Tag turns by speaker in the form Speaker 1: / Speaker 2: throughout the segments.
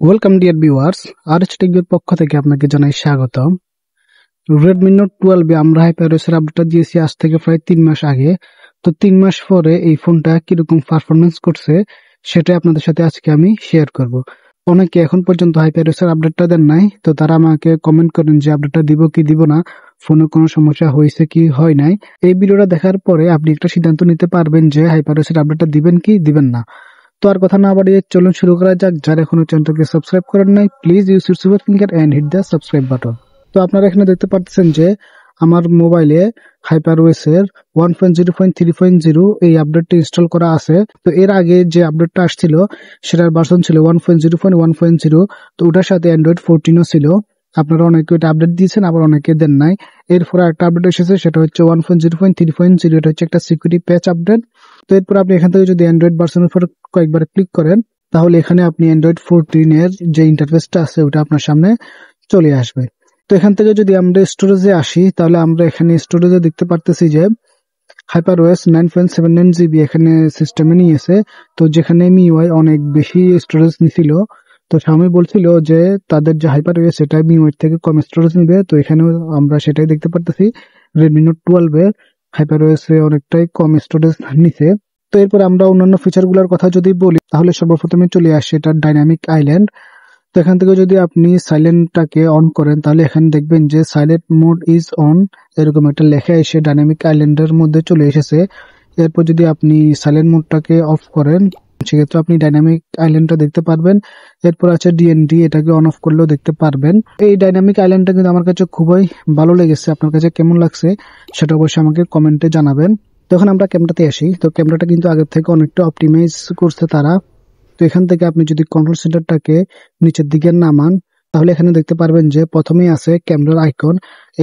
Speaker 1: Welcome dear viewers, আরএচ টেকের পক্ষ থেকে আপনাকে জানাই স্বাগতম। রেডমি নোট 12 আমরা হাইপারওএসের আপডেটটা দিয়েছি আজ থেকে প্রায় 3 মাস আগে। তো 3 মাস পরে এই ফোনটা কিরকম পারফরমেন্স করছে সেটা আপনাদের সাথে আজকে আমি শেয়ার করব। অনেকে এখন পর্যন্ত হাইপারওএসের আপডেটটা দেন নাই, তো তারা আমাকে কমেন্ট করেন যে আপডেটটা দিব কি দিব না, ফোনে কোনো সমস্যা হয়েছে কি হয় নাই। এই ভিডিওটা দেখার পরে আপনি একটা সিদ্ধান্ত নিতে পারবেন যে হাইপারওএসের আপডেটটা দিবেন কি দিবেন না। তো আর কথা না বাড়িয়ে চলুন শুরু করা যাক। যারা এখনো চ্যানেলটাকে সাবস্ক্রাইব করেন নাই, please use your super finger and hit the subscribe button. তো আপনারা এখানে দেখতে পাচ্ছেন যে আমার মোবাইলে হাইপারওএস এর 1.0.3.0 এই আপডেটটি ইনস্টল করা আছে। তো এর আগে যে আপডেটটা আসছিল সেটার ভার্সন ছিল 1.0.1.0। তো ওটার সাথে অ্যান্ড্রয়েড 14ও ছিল। আপনারা অনেকে ওটা আপডেট দিয়েছেন, আবার অনেকে দেন নাই। এরপর একটা আপডেট এসেছে, সেটা হচ্ছে 1.0.3.0। এটা হচ্ছে একটা সিকিউরিটি প্যাচ আপডেট। তো এরপর আপনি এখান থেকে যদি অ্যান্ড্রয়েড ভার্সনের উপর কয়েকবার ক্লিক করেন, তাহলে এখানে আপনি অ্যান্ড্রয়েড 14 এর যে ইন্টারফেসটা আছে ওটা আপনার সামনে চলে আসবে। তো এখান থেকে যদি আমরা স্টোরেজে আসি, তাহলে আমরা এখানে স্টোরেজে দেখতে পারতেছি যে হাইপারওএস 9.79 জিবি এখানে সিস্টেমে নিয়েছে। তো যেখানে MIUI অনেক বেশি স্টোরেজ নিছিল, তো Xiaomi বলছিল যে তাদের যে হাইপারওএস সেটা MIUI থেকে কম স্টোরেজ নিবে। তো এখানেও আমরা সেটাই দেখতে পারতেছি, Redmi Note 12 এ হাইপারওএস এ অনেকটাই কম স্টোরেজ নিছে। তো এরপর আমরা অন্যান্য ফিচার গুলোর কথা যদি বলি, তাহলে সর্বপ্রথমে চলে আসে এটা ডাইনামিক আইল্যান্ড। তো এখান থেকে যদি আপনি সাইলেন্টটাকে অন করেন, তাহলে এখানে দেখবেন যে সাইলেন্ট মোড ইজ অন এরকম একটা লেখা এসে ডাইনামিক আইল্যান্ডের মধ্যে চলে এসেছে। এরপর যদি আপনি সাইলেন্ট মোডটাকে অফ করেন, সেক্ষেত্রে আপনি ডাইনামিক আইল্যান্ডটা দেখতে পারবেন। এরপর আছে DND, এটাকে অন অফ করলেও দেখতে পারবেন। এই ডাইনামিক আইল্যান্ডটা কিন্তু আমার কাছে খুবই ভালো লেগেছে। আপনার কাছে কেমন লাগছে সেটা অবশ্যই আমাকে কমেন্টে জানাবেন। তখন আমরা ক্যামেরাতে আসি। তো ক্যামেরাটা কিন্তু আগের থেকে অনেকটা অপটিমাইজ করছে তারা। তো এখান থেকে আপনি যদি কন্ট্রোল সেন্টারটাকে নিচের দিকে নামান, তাহলে এখানে দেখতে পারবেন যে প্রথমেই আছে ক্যামেরার আইকন,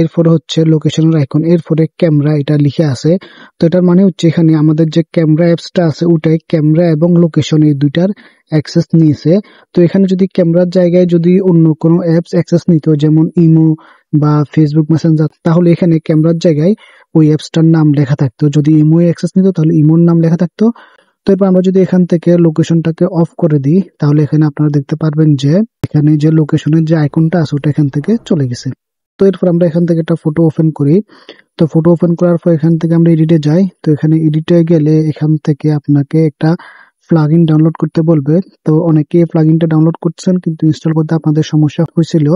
Speaker 1: এরপরে হচ্ছে লোকেশনের আইকন, এরপরে ক্যামেরা এটা লিখে আছে। তো এটার মানে হচ্ছে এখানে আমাদের যে ক্যামেরা অ্যাপসটা আছে ওটাই ক্যামেরা এবং লোকেশন এই দুইটার অ্যাক্সেস নিয়েছে। তো এখানে যদি ক্যামেরার জায়গায় যদি অন্য কোনো অ্যাপস অ্যাক্সেস নিত, যেমন ইমো বা ফেসবুক মেসেঞ্জার, তাহলে এখানে ক্যামেরার জায়গায় ওই অ্যাপসটার নাম লেখা থাকতো। যদি ইমো অ্যাক্সেস নিত তাহলে ইমোর নাম লেখা থাকতো। তো এরপর আমরা যদি এখান থেকে লোকেশনটাকে অফ করে দিই, তাহলে এখানে আপনারা দেখতে পারবেন যে এখানে যে লোকেশনের যে আইকনটা আছে ওটা এখান থেকে চলে গেছে। তো এরপর আমরা এখান থেকে একটা ফটো ওপেন করি। তো ফটো ওপেন করার পর এখান থেকে আমরা এডিটে যাই। তো এখানে এডিটে গেলে এখান থেকে আপনাকে একটা প্লাগইন ডাউনলোড করতে বলবে। তো অনেকে প্লাগইনটা ডাউনলোড করছেন কিন্তু ইনস্টল করতে আপনাদের সমস্যা হয়েছিল।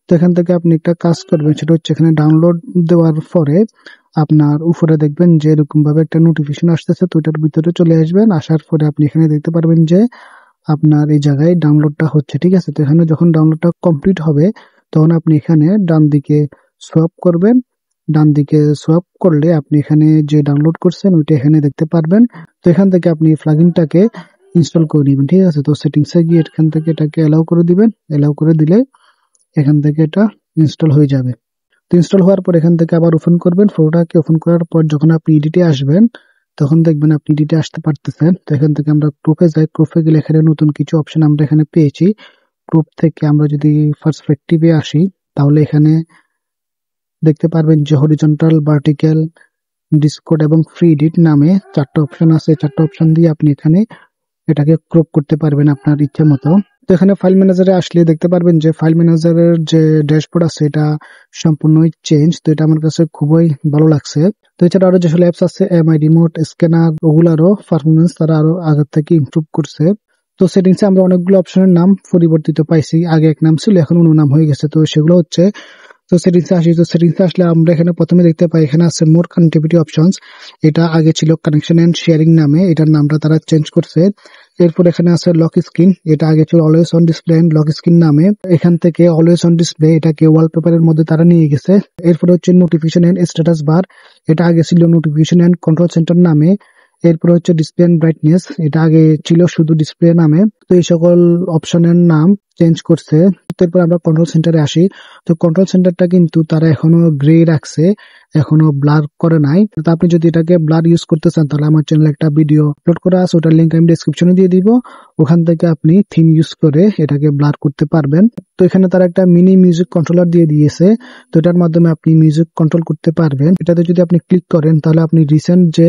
Speaker 1: তো এখান থেকে আপনি একটা কাজ করবেন, সেটা হচ্ছে এখানে ডাউনলোড দেওয়ার পরে আপনার উপরে দেখবেন যে এরকম ভাবে একটা নোটিফিকেশন আসতেছে। তো এটার ভিতরে চলে আসবেন, আসার পরে আপনি এখানে দেখতে পারবেন যে আপনার এই জায়গায় ডাউনলোডটা হচ্ছে, ঠিক আছে। তো এখানে যখন ডাউনলোডটা কমপ্লিট হবে, তখন আপনি এখানে ডান দিকে সোয়াপ করবেন। ডান দিকে সোয়াপ করলে আপনি এখানে যে ডাউনলোড করছেন ওইটা এখানে দেখতে পারবেন। তো এখান থেকে আপনি প্লাগইনটাকে ইনস্টল করে নেবেন, ঠিক আছে। তো সেটিংসে গিয়ে এখান থেকে এটাকে অ্যালাউ করে দিবেন। অ্যালাউ করে দিলে এখান থেকে এটা ইনস্টল হয়ে যাবে। তো ইনস্টল হওয়ার পর এখান থেকে আবার ওপেন করবেন। ফটোটাকে ওপেন করার পর যখন আপনি এডিটে আসবেন, তখন দেখবেন আপনি এডিটে আসতে পারতেছেন। তো এখান থেকে আমরা গ্রুপে যাই। গ্রুপে গেলে এখানে নতুন কিছু অপশন আমরা এখানে পেয়েছি। গ্রুপ থেকে আমরা যদি পার্সপেক্টিভে আসি, তাহলে এখানে দেখতে পারবেন যে হরিজন্টাল, ভার্টিক্যাল, ডিসকোড এবং ফ্রি এডিট নামে 4টা অপশন আছে। 4টা অপশন দিয়ে আপনি এখানে এটাকে ক্রপ করতে পারবেন আপনার ইচ্ছে মতো। তো এখানে ফাইল ম্যানেজারে আসলে দেখতে পারবেন যে ফাইল ম্যানেজারের যে ড্যাশবোর্ড আছে এটা সম্পূর্ণই চেঞ্জ। তো এটা আমার কাছে খুবই ভালো লাগছে। তো এছাড়া আরো যেসব অ্যাপস আছে MI রিমোট, স্ক্যানার, ওগুলারও পারফরমেন্স তারা আরো আগের থেকে ইমপ্রুভ করছে। তো সেটিংসে আমরা অনেকগুলো অপশনের নাম পরিবর্তিত পাইছি। আগে এক নাম ছিল, এখন অন্য নাম হয়ে গেছে। তো সেগুলো হচ্ছে, তো সেটিংসে আসি। তো সেটিংসে আসলে আমরা এখানে প্রথমে দেখতে পাই এখানে আছে মোর কানেক্টিভিটি অপশনস। এটা আগে ছিল কানেকশন এন্ড শেয়ারিং নামে, এটার নামটা তারা চেঞ্জ করছে। এরপর এখানে আছে লক স্ক্রিন, এটা আগে ছিল always on display and lock screen নামে, এখান থেকে অলওয়েজ অন ডিসপ্লে এটাকে ওয়ালপেপারের মধ্যে তারা নিয়ে গেছে। এরপর হচ্ছে নোটিফিকেশন এন্ড স্ট্যাটাস বার, এটা আগে ছিল নোটিফিকেশন এন্ড কন্ট্রোল সেন্টার নামে। এরপর হচ্ছে ডিসপ্লে এন্ড ব্রাইটনেস, এটা আগে ছিল শুধু ডিসপ্লে নামে। তো এই সকল অপশনের নাম চেঞ্জ করছে। এরপর আমরা কন্ট্রোল সেন্টারে আসি। তো কন্ট্রোল সেন্টারটা কিন্তু তারা এখনো গ্রে রাখছে, এখনো ব্লার করে নাই। তো আপনি যদি এটাকে ব্লার ইউজ করতে চান, তাহলে আমার চ্যানেলে একটা ভিডিও আপলোড করা আছে, ওটার লিঙ্ক আমি ডেসক্রিপশনে দিয়ে দিব। ওখান থেকে আপনি থিম ইউজ করে এটাকে ব্লার করতে পারবেন। তো এখানে তারা একটা মিনি মিউজিক কন্ট্রোলার দিয়ে দিয়েছে। তো এটার মাধ্যমে আপনি মিউজিক কন্ট্রোল করতে পারবেন। এটাতে যদি আপনি ক্লিক করেন, তাহলে আপনি রিসেন্ট যে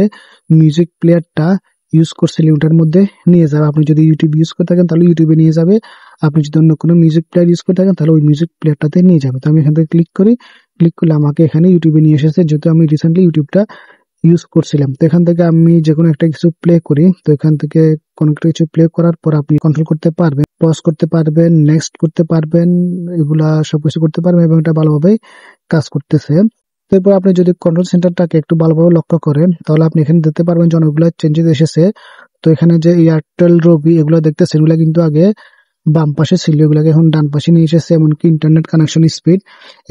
Speaker 1: মিউজিক প্লেয়ারটা ইউজ করছিলেন ওটার মধ্যে নিয়ে যাবে। আপনি যদি ইউটিউব ইউজ করে থাকেন তাহলে ইউটিউবে নিয়ে যাবে, আপনি যদি অন্য কোনো মিউজিক প্লেয়ার ইউজ করে থাকেন তাহলে ওই মিউজিক প্লেয়ারটাতে নিয়ে যাবে। তো আমি এখান থেকে ক্লিক করি, ক্লিক করলে আমাকে এখানে ইউটিউবে নিয়ে এসেছে, যেহেতু আমি রিসেন্টলি ইউটিউবটা ইউজ করছিলাম। তো এখান থেকে আমি যে কোনো একটা কিছু প্লে করি, তো এখান থেকে কোনো একটা কিছু প্লে করার পর আপনি কন্ট্রোল করতে পারবেন, পজ করতে পারবেন, নেক্সট করতে পারবেন, এগুলা সবকিছু করতে পারবেন এবং এটা ভালোভাবে কাজ করতেছে। এরপর আপনি যদি কন্ট্রোল সেন্টারটাকে একটু ভালোভাবে লক্ষ্য করেন তাহলে আপনি এখানে দেখতে পারবেন যে অনেকগুলো চেঞ্জেস এসেছে। তো এখানে যে এয়ারটেল রবি এগুলো দেখতেছেন, এগুলো কিন্তু আগে বাম পাশে ছিল, এগুলাকে এখন ডান পাশে নিয়ে এসেছে। এমনকি ইন্টারনেট কানেকশন স্পিড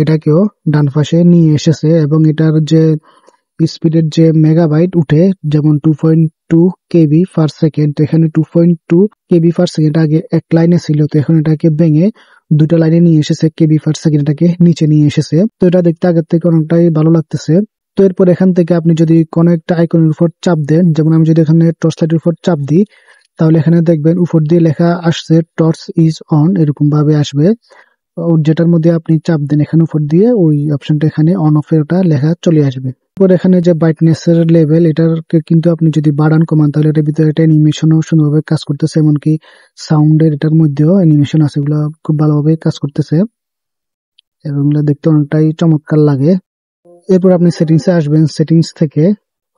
Speaker 1: এটাকেও ডান পাশে নিয়ে এসেছে এবং এটার যে স্পিডের যে মেগাবাইট উঠে, যেমন 2.2 কেবি পার সেকেন্ড, তো এখানে 2.2 কেবি পার সেকেন্ড আগে এক লাইনে ছিল, তো এখন এটাকে ভেঙে দুটো লাইনে নিয়ে এসেছে, কেবি পার সেকেন্ড এটাকে নিচে নিয়ে এসেছে। তো এটা দেখতে আগের থেকে অনেকটাই ভালো লাগতেছে। তো এরপর এখান থেকে আপনি যদি কোনো একটা আইকনের উপর চাপ দেন, যেমন আমি যদি এখানে টর্চ লাইটের উপর চাপ দিই তাহলে এখানে দেখবেন উপর দিয়ে লেখা আসছে টর্চ ইজ অন, এরকম ভাবে আসবে। যেটার মধ্যে আপনি চাপ দেন এখানে উপর দিয়ে ওই অপশনটা এখানে অন অফ এর ওটা লেখা চলে আসবে। এরপর এখানে যে ব্রাইটনেস এর লেভেল এটাকে কিন্তু আপনি যদি বাড়ান কমান তাহলে এটার ভিতরে একটা অ্যানিমেশনও সুন্দরভাবে কাজ করতেছে, এমনকি সাউন্ডের এটার মধ্যেও অ্যানিমেশন আছে, এগুলো খুব ভালোভাবে কাজ করতেছে এবং এগুলো দেখতে অনেকটাই চমৎকার লাগে। এরপর আপনি সেটিংসে আসবেন, সেটিংস থেকে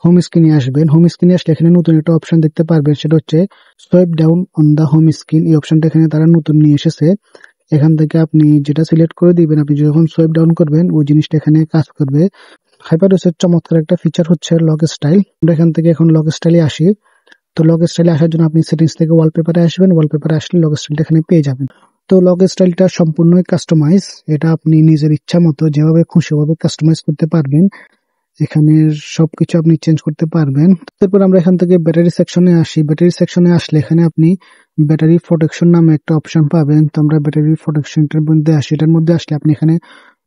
Speaker 1: হোম স্ক্রিনে আসবেন। হোম স্ক্রিনে আসলে এখানে নতুন একটা অপশন দেখতে পারবেন, সেটা হচ্ছে swipe down on the home screen. এই অপশনটা এখানে তারা নতুন নিয়ে এসেছে। এখান থেকে আপনি যেটা সিলেক্ট করে দিবেন, আপনি যখন সোয়াইপ ডাউন করবেন ওই জিনিসটা এখানে কাজ করবে। হাইপারওয়েসের চমৎকার একটা ফিচার হচ্ছে লক স্টাইল। আমরা এখান থেকে এখন লক স্টাইলে আসি। তো লক স্টাইলে আসার জন্য আপনি সেটিংস থেকে ওয়ালপেপারে আসবেন, ওয়ালপেপারে আসলে লক স্টাইলটা এখানে পেয়ে যাবেন। তো লক স্টাইলটা সম্পূর্ণই কাস্টমাইজ, এটা আপনি নিজের ইচ্ছা মতো যেভাবে খুশি ভাবে কাস্টমাইজ করতে পারবেন, এখানে সবকিছু আপনি চেঞ্জ করতে পারবেন। তারপর আমরা এখান থেকে ব্যাটারি সেকশনে আসি। ব্যাটারি সেকশনে আসলে এখানে আপনি ব্যাটারি প্রোটেকশন নামে একটা অপশন পাবেন। তো আমরা ব্যাটারি প্রোটেকশনটার মধ্যে আসি। এটার মধ্যে আসলে আপনি এখানে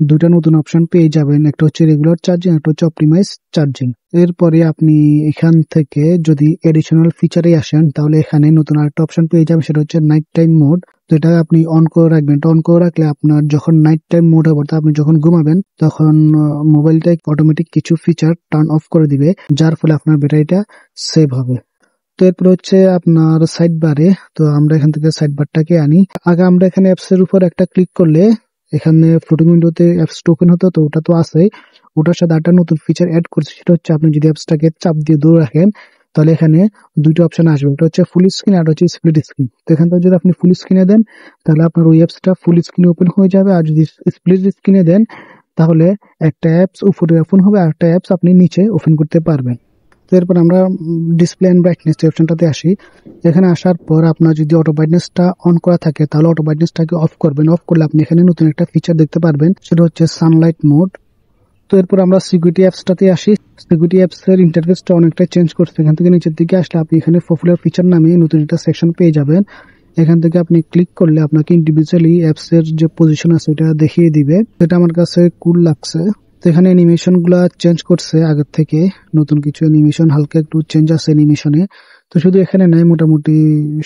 Speaker 1: দুইটা নতুন অপশন পেয়ে যাবেন, একটা হচ্ছে রেগুলার চার্জিং, একটা হচ্ছে অপটিমাইজ চার্জিং। এরপরে আপনি এখান থেকে যদি এডিশনাল ফিচারে আসেন তাহলে এখানে নতুন আরেকটা অপশন পেয়ে যাবেন, সেটা হচ্ছে নাইট টাইম মোড। তো এটা আপনি অন করে রাখবেন। এটা অন করে রাখলে আপনার যখন নাইট টাইম মোড হবে, অর্থাৎ আপনি যখন ঘুমাবেন তখন মোবাইলটা অটোমেটিক কিছু ফিচার টার্ন অফ করে দিবে, যার ফলে আপনার ব্যাটারিটা সেভ হবে। তো এরপর হচ্ছে আপনার সাইড বারে। তো আমরা এখান থেকে সাইড বারটাকে আনি। আগে আমরা এখানে অ্যাপস এর উপর একটা ক্লিক করলে এখানে ফ্লোটিং উইন্ডোতে অ্যাপসটা ওপেন হতো, তো ওটা তো আছে। ওটার সাথে একটা নতুন ফিচার অ্যাড করছে, সেটা হচ্ছে আপনি যদি অ্যাপসটাকে চাপ দিয়ে ধরে রাখেন তাহলে এখানে দুইটা অপশন আসবে, ওটা হচ্ছে ফুল স্ক্রিন আর হচ্ছে স্প্লিট স্ক্রিন। তো এখান থেকে যদি আপনি ফুল স্ক্রিনে দেন তাহলে আপনার ওই অ্যাপসটা ফুল স্ক্রিনে ওপেন হয়ে যাবে, আর যদি স্প্লিট স্ক্রিনে দেন তাহলে একটা অ্যাপস উপরে ওপেন হবে আর একটা অ্যাপস আপনি নিচে ওপেন করতে পারবেন। তো এরপর আমরা ডিসপ্লে এন্ড ব্রাইটনেস অপশনটাতে আসি। এখানে আসার পর আপনার যদি অটো ব্রাইটনেসটা অন করা থাকে তাহলে অটো ব্রাইটনেসটাকে অফ করবেন। অফ করলে আপনি এখানে নতুন একটা ফিচার দেখতে পারবেন, সেটা হচ্ছে সানলাইট মোড। তো এরপর আমরা সিকিউরিটি অ্যাপসটাতে আসি। সিকিউরিটি অ্যাপস এর ইন্টারফেসটা অনেকটা চেঞ্জ করছে। এখান থেকে নিচের দিকে আসলে আপনি এখানে পপুলার ফিচার নামে নতুন একটা সেকশন পেয়ে যাবেন। এখান থেকে আপনি ক্লিক করলে আপনাকে ইন্ডিভিজুয়ালি অ্যাপস এর যে পজিশন আছে এটা দেখিয়ে দিবে। এটা আমার কাছে কুল লাগছে। তো এখানে অ্যানিমেশন গুলা চেঞ্জ করছে আগের থেকে, নতুন কিছু অ্যানিমেশন হালকা একটু চেঞ্জ আছে অ্যানিমেশনে। তো শুধু এখানে নাই, মোটামুটি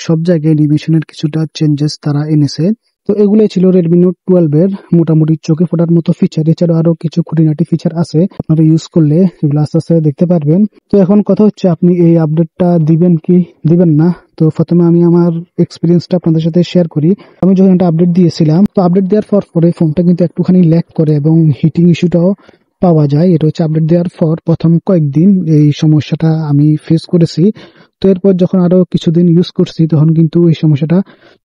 Speaker 1: সব জায়গায় অ্যানিমেশনের কিছুটা চেঞ্জেস তারা এনেছে। তো এগুলোই ছিল রেডমি নোট 12 এর মোটামুটি চোখে ফোটার মতো ফিচার। এছাড়াও আরো কিছু খুঁটিনাটি ফিচার আছে, আপনারা ইউজ করলে এগুলো আস্তে আস্তে দেখতে পারবেন। তো এখন কথা হচ্ছে আপনি এই আপডেটটা দিবেন কি দিবেন না। তো প্রথমে আমি আমার এক্সপিরিয়েন্সটা আপনাদের সাথে শেয়ার করি। আমি যখন একটা আপডেট দিয়েছিলাম, তো আপডেট দেওয়ার পরে ফোনটা কিন্তু একটুখানি ল্যাগ করে এবং হিটিং ইস্যুটাও পাওয়া যায়। এটা হচ্ছে আপডেট দেওয়ার পর প্রথম কয়েকদিন এই সমস্যাটা আমি ফেস করেছি। তো এরপর যখন আরো কিছুদিন ইউজ করছি তখন কিন্তু এই সমস্যাটা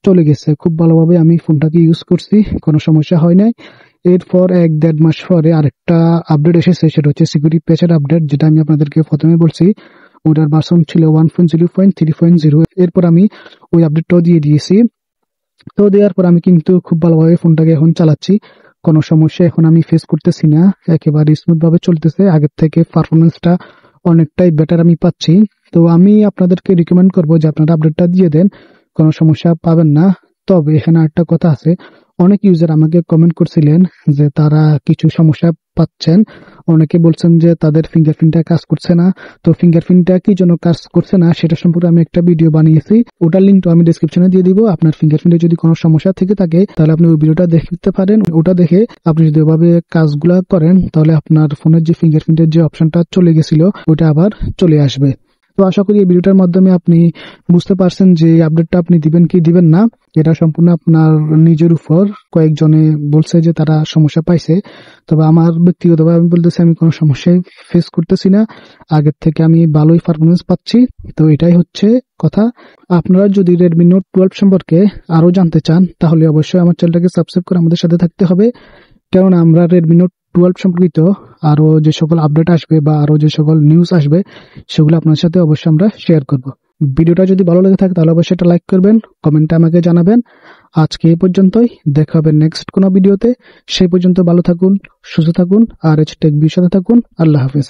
Speaker 1: চলে গেছে। খুব ভালোভাবে আমি ফোনটাকে ইউজ করছি, কোনো সমস্যা হয় নাই। এরপর 1-1.5 মাস পরে আরেকটা আপডেট এসেছে, সেটা হচ্ছে সিকিউরিটি প্যাচের আপডেট, যেটা আমি আপনাদেরকে প্রথমে বলছি। ওটার ভার্সন ছিল 1.0.3.0। এরপর আমি ওই আপডেটটাও দিয়ে দিয়েছি। তো দেওয়ার পর আমি কিন্তু খুব ভালোভাবে ফোনটাকে এখন চালাচ্ছি, কোনো সমস্যা এখন আমি ফেস করতেছি না, একেবারে স্মুথ ভাবে চলতেছে। আগের থেকে পারফরমেন্সটা অনেকটাই বেটার আমি পাচ্ছি। তো আমি আপনাদেরকে রিকমেন্ড করবো যে আপনারা আপডেটটা দিয়ে দেন, কোনো সমস্যা পাবেন না। তবে এখানে একটা কথা আছে, অনেক ইউজার আমাকে কমেন্ট করছিলেন যে তারা কিছু সমস্যা পাচ্ছেন। অনেকে বলছেন যে তাদের ফিঙ্গারপ্রিন্টটা কাজ করছে না। তো ফিঙ্গারপ্রিন্টটা কি জন্য কাজ করছে না সেটা সম্পর্কে আমি একটা ভিডিও বানিয়েছি, ওটার লিঙ্কটা আমি ডেসক্রিপশনে দিয়ে দিব। আপনার ফিঙ্গারপ্রিন্টে যদি কোনো সমস্যা থেকে থাকে তাহলে আপনি ওই ভিডিওটা দেখতে পারেন। ওটা দেখে আপনি যদি ওভাবে কাজগুলা করেন তাহলে আপনার ফোনের যে ফিঙ্গারপ্রিন্টের যে অপশনটা চলে গেছিল ওটা আবার চলে আসবে। তো তো আশা করি এই ভিডিওটার মাধ্যমে আপনি বুঝতে পারছেন যে আপডেটটা আপনি দিবেন কি দিবেন না, এটা সম্পূর্ণ আপনার নিজের উপর। কয়েকজনে বলছে যে তারা সমস্যা পাইছে, তবে আমার ব্যক্তিগতভাবে আমি বলতেছি আমি কোনো সমস্যাই ফেস করতেছি না, আগের থেকে আমি ভালোই পারফরমেন্স পাচ্ছি। তো এটাই হচ্ছে কথা। আপনারা যদি রেডমি নোট 12 সম্পর্কে আরো জানতে চান তাহলে অবশ্যই আমার চ্যানেলটাকে সাবস্ক্রাইব করে আমাদের সাথে থাকতে হবে, কারণ আমরা রেডমি নোট 12 সম্পর্কিত আরো যে সকল আপডেট আসবে বা আরো যে সকল নিউজ আসবে সেগুলো আপনার সাথে অবশ্যই আমরা শেয়ার করব। ভিডিওটা যদি ভালো লেগে থাকে তাহলে অবশ্যই একটা লাইক করবেন, কমেন্টে আমাকে জানাবেন। আজকে এই পর্যন্তই, দেখা হবে নেক্সট কোনো ভিডিওতে। সেই পর্যন্ত ভালো থাকুন, সুস্থ থাকুন, আর টেক বির সাথে থাকুন। আল্লাহ হাফেজ।